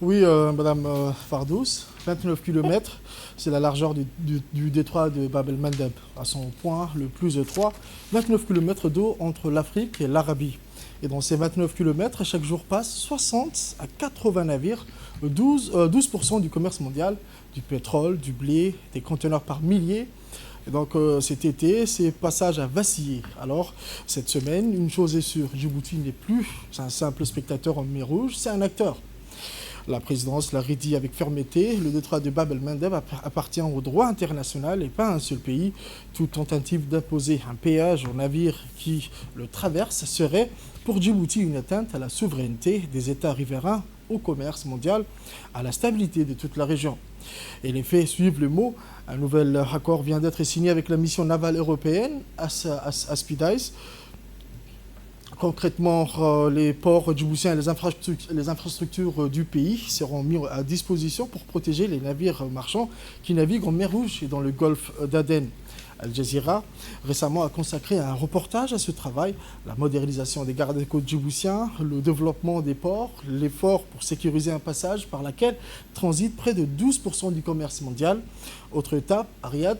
Oui, Madame Fardous, 29 km, c'est la largeur du détroit de Bab el-Mandeb, à son point le plus étroit. 29 km d'eau entre l'Afrique et l'Arabie. Et dans ces 29 km, chaque jour passe 60 à 80 navires, 12% du commerce mondial, du pétrole, du blé, des conteneurs par milliers. Et donc cet été, ces passages a vacillé. Alors, cette semaine, une chose est sûre, Djibouti n'est plus un simple spectateur en mer rouge, c'est un acteur. La présidence l'a redit avec fermeté, le détroit de Bab el-Mandeb appartient au droit international et pas à un seul pays. Toute tentative d'imposer un péage aux navires qui le traversent serait pour Djibouti une atteinte à la souveraineté des États riverains, au commerce mondial, à la stabilité de toute la région. Et les faits suivent le mot. Un nouvel accord vient d'être signé avec la mission navale européenne, Aspides. Concrètement, les ports djiboutiens et les infrastructures du pays seront mis à disposition pour protéger les navires marchands qui naviguent en mer Rouge et dans le golfe d'Aden. Al Jazeera récemment a consacré un reportage à ce travail, la modernisation des gardes-côtes djiboutiens, le développement des ports, l'effort pour sécuriser un passage par lequel transite près de 12% du commerce mondial. Autre étape, à Riyad,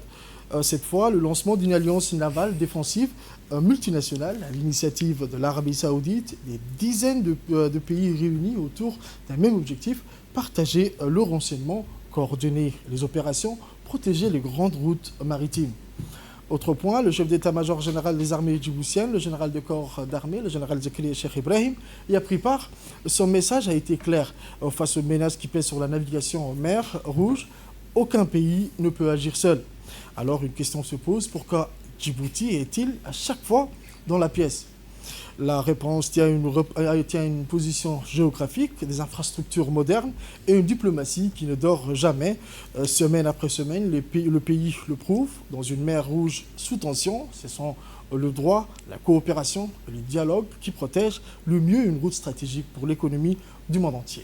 cette fois le lancement d'une alliance navale défensive multinationale à l'initiative de l'Arabie Saoudite, des dizaines de pays réunis autour d'un même objectif, partager le renseignement, coordonner les opérations, protéger les grandes routes maritimes. Autre point, le chef d'état-major général des armées djiboutiennes, le général de corps d'armée, le général Zakaria Cheikh Ibrahim, y a pris part. Son message a été clair face aux menaces qui pèsent sur la navigation en mer Rouge. Aucun pays ne peut agir seul. Alors une question se pose, pourquoi Djibouti est-il à chaque fois dans la pièce? La réponse tient une position géographique, des infrastructures modernes et une diplomatie qui ne dort jamais. Semaine après semaine, le pays le prouve, dans une mer Rouge sous tension. Ce sont le droit, la coopération et le dialogue qui protègent le mieux une route stratégique pour l'économie du monde entier.